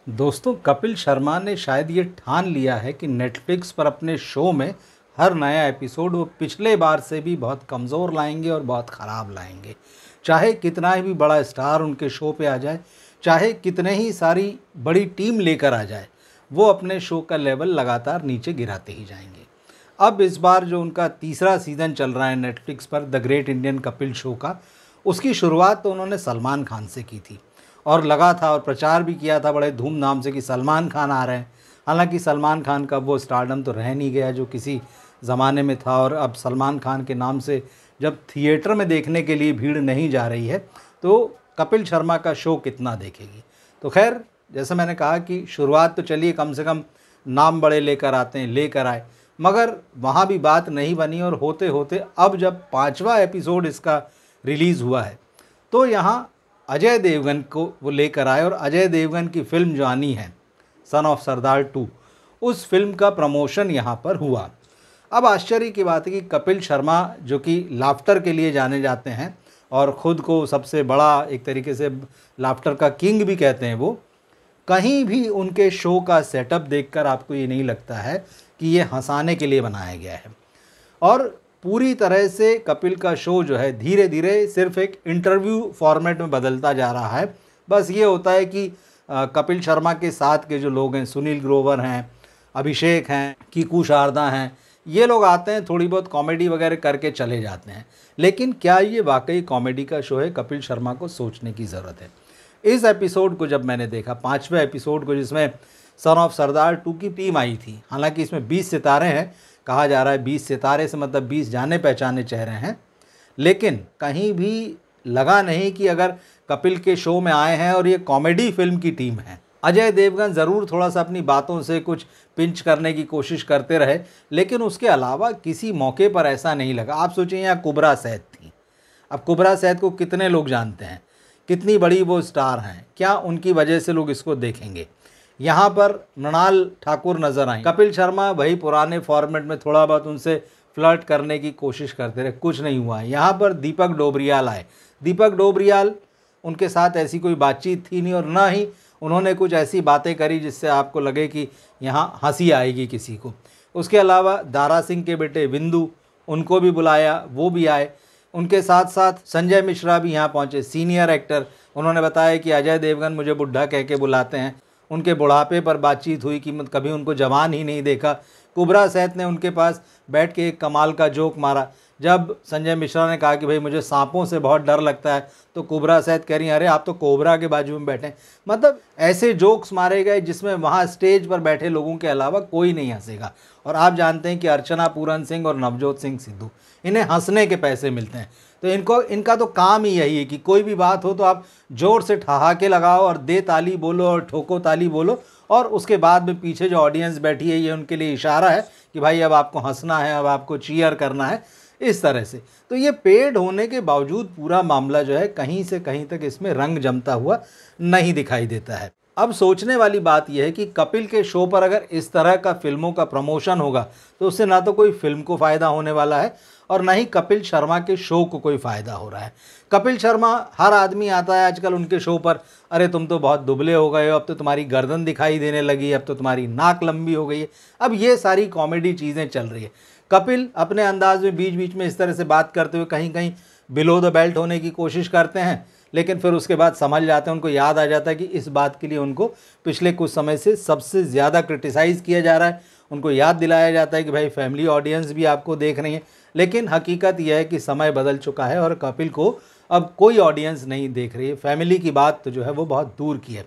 दोस्तों, कपिल शर्मा ने शायद ये ठान लिया है कि नेटफ्लिक्स पर अपने शो में हर नया एपिसोड वो पिछले बार से भी बहुत कमज़ोर लाएंगे और बहुत ख़राब लाएंगे। चाहे कितना ही भी बड़ा स्टार उनके शो पे आ जाए, चाहे कितने ही सारी बड़ी टीम लेकर आ जाए, वो अपने शो का लेवल लगातार नीचे गिराते ही जाएंगे। अब इस बार जो उनका तीसरा सीज़न चल रहा है नेटफ्लिक्स पर, the great Indian Kapil show का, उसकी शुरुआत तो उन्होंने सलमान खान से की थी और लगा था और प्रचार भी किया था बड़े धूमधाम से कि सलमान खान आ रहे हैं। हालांकि सलमान खान का वो स्टारडम तो रह नहीं गया जो किसी ज़माने में था, और अब सलमान खान के नाम से जब थिएटर में देखने के लिए भीड़ नहीं जा रही है तो कपिल शर्मा का शो कितना देखेगी। तो खैर, जैसे मैंने कहा कि शुरुआत तो चलिए कम से कम नाम बड़े लेकर आते हैं, लेकर आए, मगर वहाँ भी बात नहीं बनी। और होते होते अब जब 5वां एपिसोड इसका रिलीज़ हुआ है तो यहाँ अजय देवगन को वो लेकर आए और अजय देवगन की फ़िल्म जो आनी है सन ऑफ सरदार 2, उस फिल्म का प्रमोशन यहाँ पर हुआ। अब आश्चर्य की बात है कि कपिल शर्मा, जो कि लाफ्टर के लिए जाने जाते हैं और ख़ुद को सबसे बड़ा, एक तरीके से लाफ्टर का किंग भी कहते हैं, वो कहीं भी उनके शो का सेटअप देखकर आपको ये नहीं लगता है कि ये हंसाने के लिए बनाया गया है। और पूरी तरह से कपिल का शो जो है धीरे धीरे सिर्फ एक इंटरव्यू फॉर्मेट में बदलता जा रहा है। बस ये होता है कि कपिल शर्मा के साथ के जो लोग हैं, सुनील ग्रोवर हैं, अभिषेक हैं, कीकू शारदा हैं, ये लोग आते हैं, थोड़ी बहुत कॉमेडी वगैरह करके चले जाते हैं। लेकिन क्या ये वाकई कॉमेडी का शो है? कपिल शर्मा को सोचने की ज़रूरत है। इस एपिसोड को जब मैंने देखा, 5वें एपिसोड को, जिसमें सन ऑफ सरदार 2 की टीम आई थी, हालांकि इसमें 20 सितारे हैं, कहा जा रहा है 20 सितारे से मतलब 20 जाने पहचाने चेहरे हैं, लेकिन कहीं भी लगा नहीं कि अगर कपिल के शो में आए हैं और ये कॉमेडी फिल्म की टीम है। अजय देवगन ज़रूर थोड़ा सा अपनी बातों से कुछ पिंच करने की कोशिश करते रहे, लेकिन उसके अलावा किसी मौके पर ऐसा नहीं लगा। आप सोचिए, यहाँ कुबरा सैद थी। अब कुबरा सैद को कितने लोग जानते हैं, कितनी बड़ी वो स्टार हैं, क्या उनकी वजह से लोग इसको देखेंगे? यहाँ पर मृणाल ठाकुर नज़र आई। कपिल शर्मा वही पुराने फॉर्मेट में थोड़ा बहुत उनसे फ्लर्ट करने की कोशिश करते रहे, कुछ नहीं हुआ। यहाँ पर दीपक डोबरियाल आए। दीपक डोबरियाल, उनके साथ ऐसी कोई बातचीत थी नहीं और ना ही उन्होंने कुछ ऐसी बातें करी जिससे आपको लगे कि यहाँ हंसी आएगी किसी को। उसके अलावा दारा सिंह के बेटे विंदु, उनको भी बुलाया, वो भी आए। उनके साथ साथ संजय मिश्रा भी यहाँ पहुँचे, सीनियर एक्टर। उन्होंने बताया कि अजय देवगन मुझे बुढ़ा कह के बुलाते हैं। उनके बुढ़ापे पर बातचीत हुई कि कभी उनको जवान ही नहीं देखा। कुबरा सैद ने उनके पास बैठ के एक कमाल का जोक मारा। जब संजय मिश्रा ने कहा कि भाई मुझे सांपों से बहुत डर लगता है, तो कुबरा सैद कह रही हैं, अरे आप तो कोबरा के बाजू में बैठे। मतलब ऐसे जोक्स मारे गए जिसमें वहाँ स्टेज पर बैठे लोगों के अलावा कोई नहीं हंसेगा। और आप जानते हैं कि अर्चना पूरन सिंह और नवजोत सिंह सिद्धू, इन्हें हंसने के पैसे मिलते हैं। तो इनका तो काम ही यही है कि कोई भी बात हो तो आप ज़ोर से ठहाके लगाओ और दे ताली बोलो और ठोको ताली बोलो, और उसके बाद में पीछे जो ऑडियंस बैठी है ये उनके लिए इशारा है कि भाई अब आपको हंसना है, अब आपको चीयर करना है, इस तरह से। तो ये पेड होने के बावजूद पूरा मामला जो है कहीं से कहीं तक इसमें रंग जमता हुआ नहीं दिखाई देता है। अब सोचने वाली बात यह है कि कपिल के शो पर अगर इस तरह का फिल्मों का प्रमोशन होगा तो उससे ना तो कोई फिल्म को फ़ायदा होने वाला है और ना ही कपिल शर्मा के शो को कोई फ़ायदा हो रहा है। कपिल शर्मा, हर आदमी आता है आजकल उनके शो पर, अरे तुम तो बहुत दुबले हो गए हो, अब तो तुम्हारी गर्दन दिखाई देने लगी, अब तो तुम्हारी नाक लंबी हो गई है। अब ये सारी कॉमेडी चीज़ें चल रही है। कपिल अपने अंदाज में बीच बीच में इस तरह से बात करते हुए कहीं कहीं बिलो द बेल्ट होने की कोशिश करते हैं, लेकिन फिर उसके बाद समझ जाते हैं, उनको याद आ जाता है कि इस बात के लिए उनको पिछले कुछ समय से सबसे ज़्यादा क्रिटिसाइज़ किया जा रहा है। उनको याद दिलाया जाता है कि भाई फैमिली ऑडियंस भी आपको देख रही है। लेकिन हकीकत यह है कि समय बदल चुका है और कपिल को अब कोई ऑडियंस नहीं देख रही है। फैमिली की बात तो जो है वो बहुत दूर की है।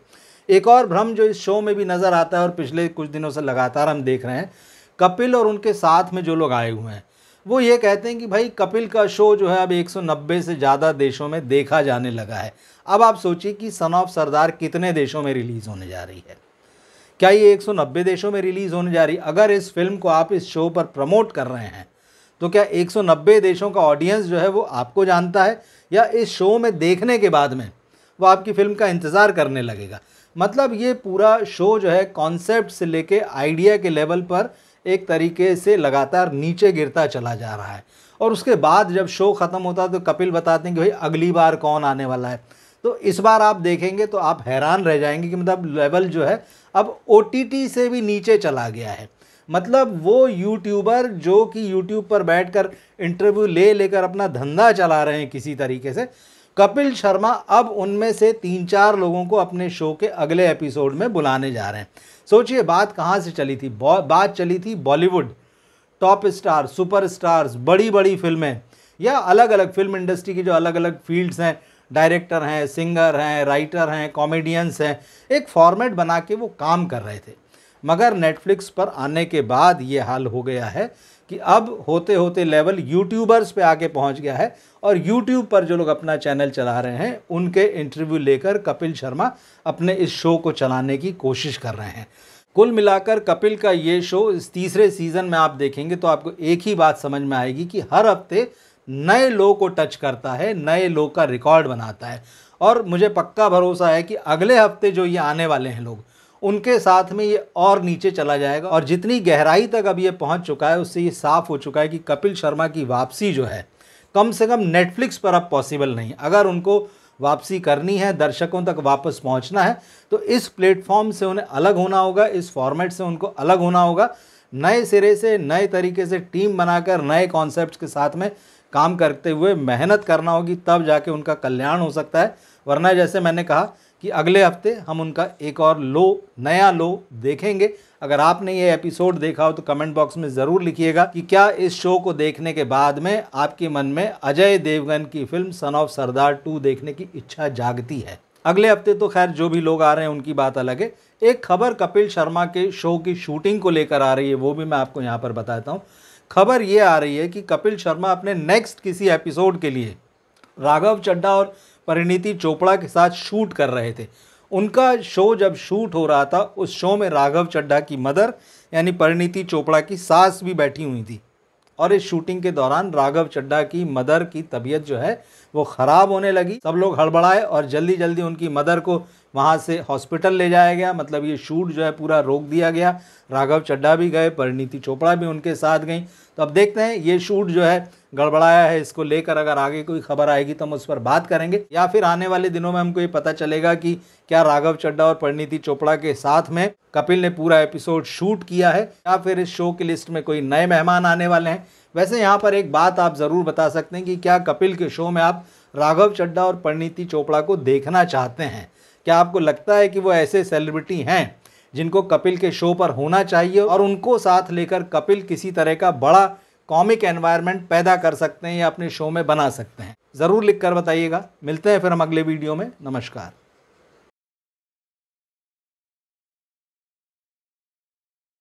एक और भ्रम जो इस शो में भी नज़र आता है और पिछले कुछ दिनों से लगातार हम देख रहे हैं, कपिल और उनके साथ में जो लोग आए हुए हैं वो ये कहते हैं कि भाई कपिल का शो जो है अब 190 से ज़्यादा देशों में देखा जाने लगा है। अब आप सोचिए कि सन ऑफ सरदार कितने देशों में रिलीज़ होने जा रही है। क्या ये 190 देशों में रिलीज़ होने जा रही है? अगर इस फिल्म को आप इस शो पर प्रमोट कर रहे हैं तो क्या 190 देशों का ऑडियंस जो है वो आपको जानता है, या इस शो में देखने के बाद में वो आपकी फ़िल्म का इंतज़ार करने लगेगा? मतलब ये पूरा शो जो है कॉन्सेप्ट से लेके आइडिया के लेवल पर एक तरीके से लगातार नीचे गिरता चला जा रहा है। और उसके बाद जब शो ख़त्म होता है तो कपिल बताते हैं कि भाई अगली बार कौन आने वाला है। तो इस बार आप देखेंगे तो आप हैरान रह जाएंगे कि मतलब लेवल जो है अब OTT से भी नीचे चला गया है। मतलब वो यूट्यूबर जो कि यूट्यूब पर बैठकर इंटरव्यू लेकर अपना धंधा चला रहे हैं किसी तरीके से, कपिल शर्मा अब उनमें से 3-4 लोगों को अपने शो के अगले एपिसोड में बुलाने जा रहे हैं। सोचिए बात कहाँ से चली थी, बात चली थी Bollywood top star, super stars, बड़ी बड़ी फिल्में या अलग अलग फिल्म इंडस्ट्री की जो अलग अलग फील्ड्स हैं, डायरेक्टर हैं, सिंगर हैं, राइटर हैं, कॉमेडियंस हैं, एक फॉर्मेट बना के वो काम कर रहे थे। मगर नेटफ्लिक्स पर आने के बाद ये हाल हो गया है कि अब होते होते लेवल यूट्यूबर्स पे आके पहुंच गया है और यूट्यूब पर जो लोग अपना चैनल चला रहे हैं उनके इंटरव्यू लेकर कपिल शर्मा अपने इस शो को चलाने की कोशिश कर रहे हैं। कुल मिलाकर कपिल का ये शो इस तीसरे सीज़न में आप देखेंगे तो आपको एक ही बात समझ में आएगी कि हर हफ्ते नए लोग को टच करता है, नए लोग का रिकॉर्ड बनाता है। और मुझे पक्का भरोसा है कि अगले हफ्ते जो ये आने वाले हैं लोग, उनके साथ में ये और नीचे चला जाएगा। और जितनी गहराई तक अब ये पहुंच चुका है उससे ये साफ हो चुका है कि कपिल शर्मा की वापसी जो है कम से कम नेटफ्लिक्स पर अब पॉसिबल नहीं। अगर उनको वापसी करनी है, दर्शकों तक वापस पहुंचना है, तो इस प्लेटफॉर्म से उन्हें अलग होना होगा, इस फॉर्मेट से उनको अलग होना होगा, नए सिरे से नए तरीके से टीम बनाकर नए कॉन्सेप्ट्स के साथ में काम करते हुए मेहनत करना होगी, तब जाके उनका कल्याण हो सकता है। वरना जैसे मैंने कहा कि अगले हफ्ते हम उनका एक और नया लो देखेंगे। अगर आपने ये एपिसोड देखा हो तो कमेंट बॉक्स में ज़रूर लिखिएगा कि क्या इस शो को देखने के बाद में आपके मन में अजय देवगन की फिल्म सन ऑफ सरदार 2 देखने की इच्छा जागती है। अगले हफ्ते तो खैर जो भी लोग आ रहे हैं उनकी बात अलग है। एक खबर कपिल शर्मा के शो की शूटिंग को लेकर आ रही है, वो भी मैं आपको यहाँ पर बताता हूँ। खबर ये आ रही है कि कपिल शर्मा अपने नेक्स्ट किसी एपिसोड के लिए राघव चड्ढा और परिणीति चोपड़ा के साथ शूट कर रहे थे। उनका शो जब शूट हो रहा था उस शो में राघव चड्ढा की मदर यानी परिणीति चोपड़ा की सास भी बैठी हुई थी। और इस शूटिंग के दौरान राघव चड्ढा की मदर की तबीयत जो है वो ख़राब होने लगी। सब लोग हड़बड़ाए और जल्दी जल्दी उनकी मदर को वहाँ से हॉस्पिटल ले जाया गया। मतलब ये शूट जो है पूरा रोक दिया गया। राघव चड्ढा भी गए, परिणीति चोपड़ा भी उनके साथ गई। तो अब देखते हैं ये शूट जो है गड़बड़ाया है, इसको लेकर अगर आगे कोई खबर आएगी तो हम उस पर बात करेंगे, या फिर आने वाले दिनों में हमको ये पता चलेगा कि क्या राघव चड्ढा और परिणीति चोपड़ा के साथ में कपिल ने पूरा एपिसोड शूट किया है, या फिर इस शो की लिस्ट में कोई नए मेहमान आने वाले हैं। वैसे यहाँ पर एक बात आप ज़रूर बता सकते हैं कि क्या कपिल के शो में आप राघव चड्ढा और परिणीति चोपड़ा को देखना चाहते हैं? क्या आपको लगता है कि वो ऐसे सेलिब्रिटी हैं जिनको कपिल के शो पर होना चाहिए और उनको साथ लेकर कपिल किसी तरह का बड़ा कॉमिक एनवायरनमेंट पैदा कर सकते हैं या अपने शो में बना सकते हैं? ज़रूर लिख कर बताइएगा। मिलते हैं फिर हम अगले वीडियो में। नमस्कार।